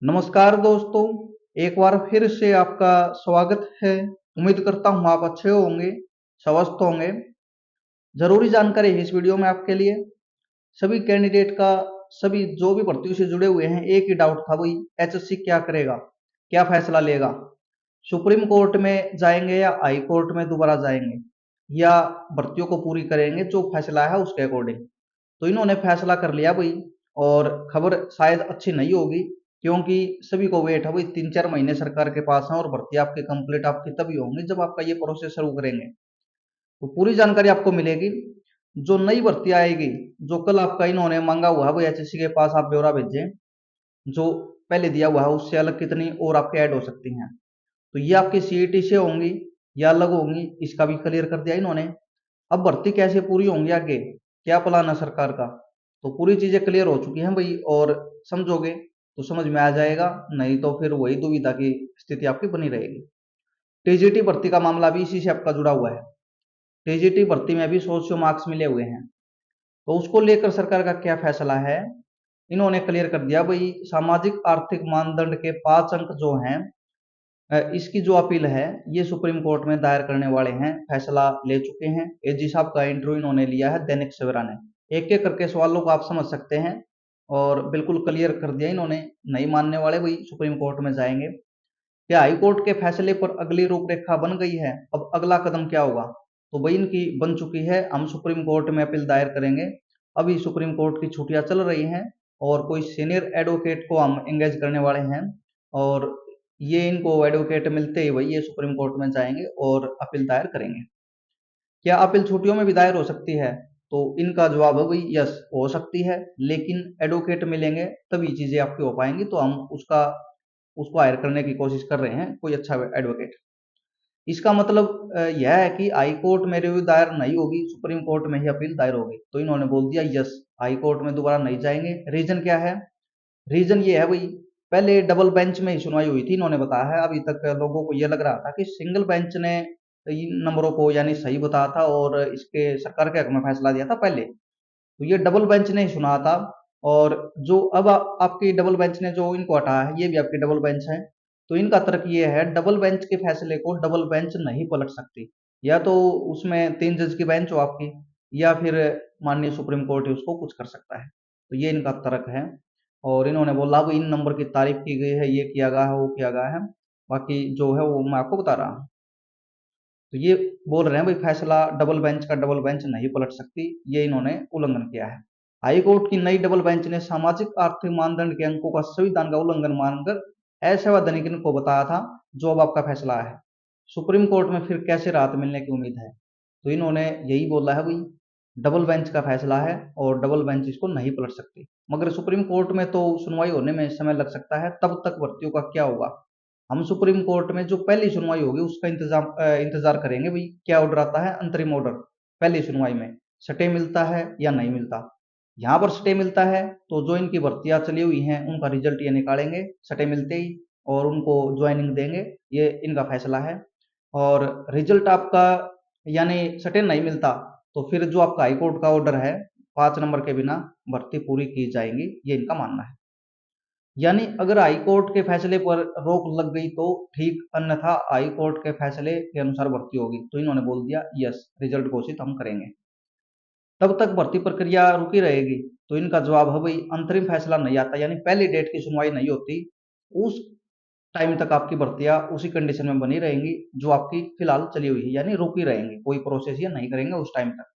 नमस्कार दोस्तों, एक बार फिर से आपका स्वागत है। उम्मीद करता हूँ आप अच्छे होंगे, स्वस्थ होंगे। ज़रूरी जानकारी है इस वीडियो में आपके लिए। सभी कैंडिडेट का, सभी जो भी भर्तियों से जुड़े हुए हैं, एक ही डाउट था, वही एचएससी क्या करेगा, क्या फैसला लेगा। सुप्रीम कोर्ट में जाएंगे या हाई कोर्ट में दोबारा जाएंगे, या भर्तियों को पूरी करेंगे जो फैसला है उसके अकॉर्डिंग। तो इन्होंने फैसला कर लिया भाई। और खबर शायद अच्छी नहीं होगी, क्योंकि सभी को वेट है भाई, 3-4 महीने सरकार के पास है और भर्ती आपकी कंप्लीट आपकी तभी होंगी जब आपका ये प्रोसेस शुरू करेंगे। तो पूरी जानकारी आपको मिलेगी। जो नई भर्ती आएगी, जो कल आपका इन्होंने मांगा हुआ है, वो एचएससी के पास आप ब्यौरा भेजें। जो पहले दिया हुआ है उससे अलग कितनी और आपके ऐड हो सकती हैं। तो ये आपकी सीईटी से होंगी या अलग होंगी, इसका भी क्लियर कर दिया इन्होंने। अब भर्ती कैसे पूरी होंगी, आगे क्या प्लान है सरकार का, तो पूरी चीजें क्लियर हो चुकी हैं भाई। और समझोगे तो समझ में आ जाएगा, नहीं तो फिर वही दुविधा की स्थिति आपकी बनी रहेगी। टीजीटी भर्ती का मामला भी इसी से आपका जुड़ा हुआ है। टीजीटी भर्ती में भी 100 मार्क्स मिले हुए हैं, तो उसको लेकर सरकार का क्या फैसला है, इन्होंने क्लियर कर दिया भाई। सामाजिक आर्थिक मानदंड के 5 अंक जो हैं, इसकी जो अपील है ये सुप्रीम कोर्ट में दायर करने वाले हैं, फैसला ले चुके हैं। एजी साहब का इंटरव्यू इन्होंने लिया है दैनिक सवेरा ने। एक एक करके सवालों को आप समझ सकते हैं, और बिल्कुल क्लियर कर दिया इन्होंने। नहीं मानने वाले वही सुप्रीम कोर्ट में जाएंगे। क्या हाई कोर्ट के फैसले पर अगली रूपरेखा बन गई है, अब अगला कदम क्या होगा, तो भाई इनकी बन चुकी है। हम सुप्रीम कोर्ट में अपील दायर करेंगे। अभी सुप्रीम कोर्ट की छुट्टियां चल रही हैं, और कोई सीनियर एडवोकेट को हम एंगेज करने वाले हैं। और ये इनको एडवोकेट मिलते ही वही ये सुप्रीम कोर्ट में जाएंगे और अपील दायर करेंगे। क्या अपील छुट्टियों में भी दायर हो सकती है, तो इनका जवाब है भाई यस, हो सकती है। लेकिन एडवोकेट मिलेंगे तभी चीजें आपकी हो पाएंगी, तो हम उसको हायर करने की कोशिश कर रहे हैं, कोई अच्छा एडवोकेट। इसका मतलब यह है कि हाई कोर्ट में रिव्यू दायर नहीं होगी, सुप्रीम कोर्ट में ही अपील दायर होगी। तो इन्होंने बोल दिया यस, हाई कोर्ट में दोबारा नहीं जाएंगे। रीजन क्या है, रीजन ये है भाई, पहले डबल बेंच में ही सुनवाई हुई थी, इन्होंने बताया है। अभी तक लोगों को ये लग रहा था कि सिंगल बेंच ने इन नंबरों को यानी सही बताया था और इसके सरकार के हक में फैसला दिया था पहले। तो ये डबल बेंच ने ही सुना था। और जो अब आपकी डबल बेंच ने जो इनको हटाया है, ये भी आपकी डबल बेंच है। तो इनका तर्क ये है, डबल बेंच के फैसले को डबल बेंच नहीं पलट सकती। या तो उसमें 3 जज की बेंच हो आपकी, या फिर माननीय सुप्रीम कोर्ट है उसको कुछ कर सकता है। तो ये इनका तर्क है। और इन्होंने बोला अब इन नंबर की तारीफ की गई है, ये किया गया है, वो किया गया है। बाकी जो है वो मैं आपको बता रहा हूँ। तो ये बोल रहे हैं भाई, फैसला डबल बेंच का डबल बेंच नहीं पलट सकती, ये इन्होंने उल्लंघन किया है। हाई कोर्ट की नई डबल बेंच ने सामाजिक आर्थिक मानदंड के अंकों का संविधान का उल्लंघन मानकर असंवैधानिक इनको बताया था, जो अब आपका फैसला है। सुप्रीम कोर्ट में फिर कैसे राहत मिलने की उम्मीद है, तो इन्होंने यही बोला है भाई, डबल बेंच का फैसला है और डबल बेंच इसको नहीं पलट सकती। मगर सुप्रीम कोर्ट में तो सुनवाई होने में समय लग सकता है, तब तक भर्तियों का क्या होगा। हम सुप्रीम कोर्ट में जो पहली सुनवाई होगी उसका इंतजार करेंगे भाई, क्या ऑर्डर आता है, अंतरिम ऑर्डर। पहली सुनवाई में स्टे मिलता है या नहीं मिलता। यहाँ पर स्टे मिलता है तो जो इनकी भर्तियां चली हुई हैं उनका रिजल्ट ये निकालेंगे स्टे मिलते ही, और उनको ज्वाइनिंग देंगे। ये इनका फैसला है। और रिजल्ट आपका यानी स्टे नहीं मिलता, तो फिर जो आपका हाईकोर्ट का ऑर्डर है, 5 नंबर के बिना भर्ती पूरी की जाएंगी, ये इनका मानना है। यानी अगर हाई कोर्ट के फैसले पर रोक लग गई तो ठीक, अन्यथा हाई कोर्ट के फैसले के अनुसार भर्ती होगी। तो इन्होंने बोल दिया यस, रिजल्ट घोषित हम करेंगे। तब तक भर्ती प्रक्रिया रुकी रहेगी। तो इनका जवाब है भाई, अंतरिम फैसला नहीं आता यानी पहली डेट की सुनवाई नहीं होती, उस टाइम तक आपकी भर्तियां उसी कंडीशन में बनी रहेंगी जो आपकी फिलहाल चली हुई है, यानी रुकी रहेंगी, कोई प्रोसेस ये नहीं करेंगे उस टाइम तक।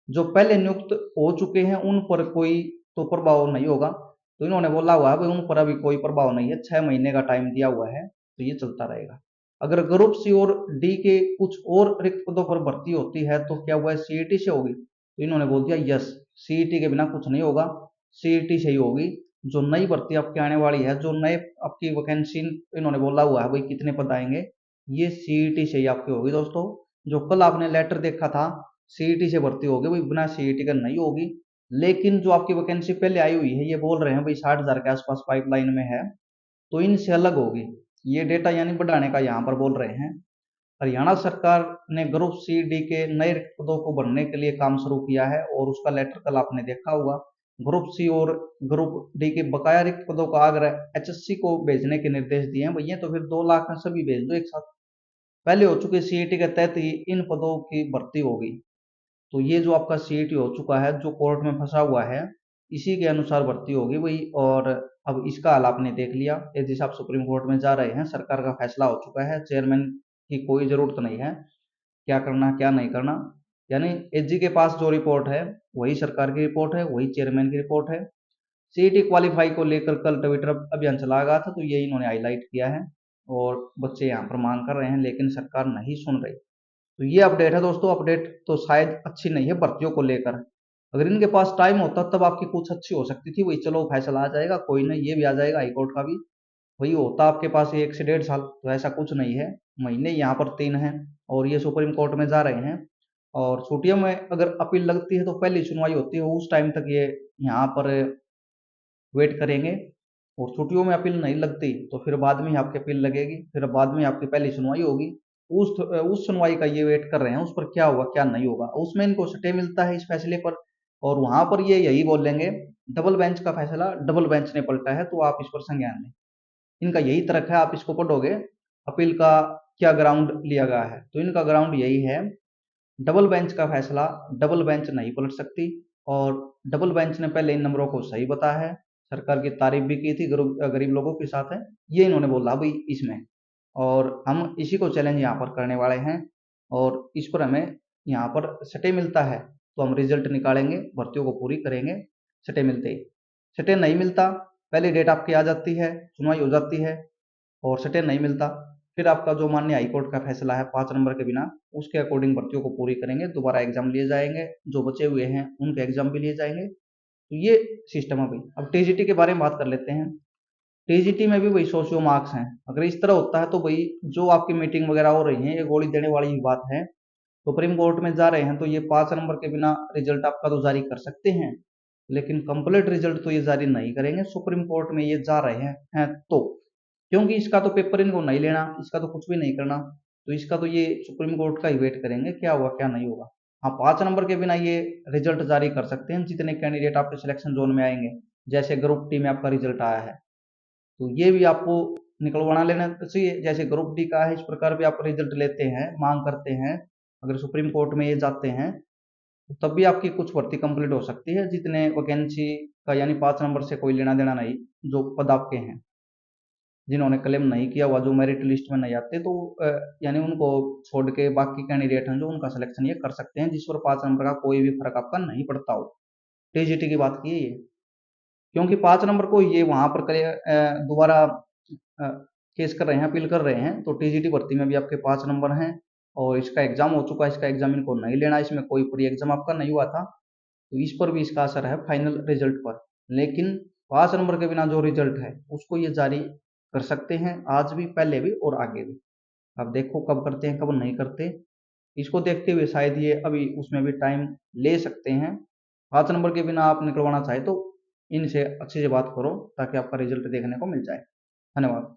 जो पहले नियुक्त हो चुके हैं उन पर कोई तो प्रभाव नहीं होगा। तो इन्होंने बोला हुआ है भाई, उन पर अभी कोई प्रभाव नहीं है, 6 महीने का टाइम दिया हुआ है, तो ये चलता रहेगा। अगर ग्रुप सी और डी के कुछ और रिक्त पदों पर भर्ती होती है तो क्या वह सीईटी से होगी, तो इन्होंने बोल दिया यस, सीईटी के बिना कुछ नहीं होगा, सीईटी से ही होगी। जो नई भर्ती आपकी आने वाली है, जो नए आपकी वैकेंसी इन्होंने बोला हुआ है भाई कितने पद आएंगे, ये सीईटी से ही आपकी होगी दोस्तों। जो कल आपने लेटर देखा था, सीईटी से भर्ती होगी भाई, बिना सीईटी का नहीं होगी। लेकिन जो आपकी वैकेंसी पहले आई हुई है, ये बोल रहे हैं भाई 60,000 के आसपास पाइपलाइन में है, तो इनसे अलग होगी। ये डेटा यानी बढ़ाने का यहाँ पर बोल रहे हैं। हरियाणा सरकार ने ग्रुप सी डी के नए रिक्त पदों को भरने के लिए काम शुरू किया है, और उसका लेटर कल आपने देखा होगा। ग्रुप सी और ग्रुप डी के बकाया रिक्त पदों का आग्रह HSC को भेजने के निर्देश दिए हैं भैया, तो फिर 2 लाख में सभी भेज दो एक साथ। पहले हो चुके CET के तहत ही इन पदों की भर्ती होगी। तो ये जो आपका CET हो चुका है, जो कोर्ट में फंसा हुआ है, इसी के अनुसार भर्ती होगी भाई। और अब इसका हाल आपने देख लिया, यदि आप सुप्रीम कोर्ट में जा रहे हैं, सरकार का फैसला हो चुका है, चेयरमैन की कोई जरूरत नहीं है क्या करना क्या नहीं करना। यानी एजी के पास जो रिपोर्ट है वही सरकार की रिपोर्ट है, वही चेयरमैन की रिपोर्ट है। CET क्वालिफाई को लेकर कल ट्विटर अभियान चलाया गया था, तो ये इन्होंने हाईलाइट किया है और बच्चे यहाँ पर मांग कर रहे हैं, लेकिन सरकार नहीं सुन रही। तो ये अपडेट है दोस्तों। अपडेट तो शायद अच्छी नहीं है भर्तियों को लेकर। अगर इनके पास टाइम होता तब आपकी कुछ अच्छी हो सकती थी, वही चलो फैसला आ जाएगा, कोई नहीं, ये भी आ जाएगा हाईकोर्ट का भी। वही होता आपके पास 1 से 1.5 साल, तो ऐसा कुछ नहीं है। महीने यहाँ पर 3 हैं और ये सुप्रीम कोर्ट में जा रहे हैं। और छुट्टियों में अगर अपील लगती है तो पहली सुनवाई होती है, उस टाइम तक ये यहाँ पर वेट करेंगे। और छुट्टियों में अपील नहीं लगती तो फिर बाद में ही आपकी अपील लगेगी, फिर बाद में आपकी पहली सुनवाई होगी। उस सुनवाई का ये वेट कर रहे हैं, उस पर क्या होगा क्या नहीं होगा, उसमें इनको स्टे मिलता है इस फैसले पर। और वहां पर ये यही बोलेंगे डबल बेंच का फैसला डबल बेंच ने पलटा है, तो आप इस पर संज्ञान लें। इनका यही तर्क है, आप इसको पढ़ोगे अपील का क्या ग्राउंड लिया गया है, तो इनका ग्राउंड यही है, डबल बेंच का फैसला डबल बेंच नहीं पलट सकती। और डबल बेंच ने पहले इन नंबरों को सही बताया है, सरकार की तारीफ भी की थी, गरीब लोगों के साथ है, ये इन्होंने बोला भाई इसमें। और हम इसी को चैलेंज यहाँ पर करने वाले हैं और इस पर हमें यहाँ पर सटे मिलता है तो हम रिजल्ट निकालेंगे, भर्तियों को पूरी करेंगे सटे मिलते ही। सटे नहीं मिलता, पहली डेट आपकी आ जाती है, सुनवाई हो जाती है और सटे नहीं मिलता, फिर आपका जो माननीय हाईकोर्ट का फैसला है 5 नंबर के बिना, उसके अकॉर्डिंग भर्तियों को पूरी करेंगे, दोबारा एग्जाम लिए जाएंगे, जो बचे हुए हैं उनके एग्जाम भी लिए जाएंगे। तो ये सिस्टम है भाई। अब TGT के बारे में बात कर लेते हैं। TGT में भी वही 100 मार्क्स हैं। अगर इस तरह होता है तो भाई जो आपकी मीटिंग वगैरह हो रही है ये गोली देने वाली ही बात है। सुप्रीम कोर्ट में जा रहे हैं तो ये 5 नंबर के बिना रिजल्ट आपका तो जारी कर सकते हैं, लेकिन कंप्लीट रिजल्ट तो ये जारी नहीं करेंगे सुप्रीम कोर्ट में ये जा रहे हैं तो, क्योंकि इसका तो पेपर इनको नहीं लेना, इसका तो कुछ भी नहीं करना, तो इसका तो ये सुप्रीम कोर्ट का ही वेट करेंगे क्या हुआ क्या नहीं होगा। हाँ, 5 नंबर के बिना ये रिजल्ट जारी कर सकते हैं जितने कैंडिडेट आपके सिलेक्शन जोन में आएंगे। जैसे ग्रुप टी में आपका रिजल्ट आया है तो ये भी आपको निकलवाना लेना चाहिए, जैसे ग्रुप डी का है इस प्रकार भी आप रिजल्ट लेते हैं, मांग करते हैं, अगर सुप्रीम कोर्ट में ये जाते हैं तो तब भी आपकी कुछ भर्ती कंप्लीट हो सकती है, जितने वैकेंसी का यानी 5 नंबर से कोई लेना देना नहीं, जो पद आपके हैं जिन्होंने क्लेम नहीं किया हुआ, जो मेरिट लिस्ट में नहीं आते, तो यानी उनको छोड़ के बाकी कैंडिडेट हैं जो उनका सिलेक्शन ये कर सकते हैं, जिस पर 5 नंबर का कोई भी फर्क आपका नहीं पड़ता हो। TGT की बात की है ये, क्योंकि 5 नंबर को ये वहां पर करे दोबारा केस कर रहे हैं, अपील कर रहे हैं, तो TGT भर्ती में भी आपके 5 नंबर हैं और इसका एग्जाम हो चुका है, इसका एग्जाम इनको नहीं लेना, इसमें कोई प्री एग्जाम आपका नहीं हुआ था, तो इस पर भी इसका असर है फाइनल रिजल्ट पर। लेकिन 5 नंबर के बिना जो रिजल्ट है उसको ये जारी कर सकते हैं, आज भी, पहले भी और आगे भी। अब देखो कब करते हैं कब नहीं करते, इसको देखते हुए शायद ये अभी उसमें भी टाइम ले सकते हैं। 5 नंबर के बिना आप निकलवाना चाहे तो इनसे अच्छे से बात करो ताकि आपका रिजल्ट देखने को मिल जाए। धन्यवाद।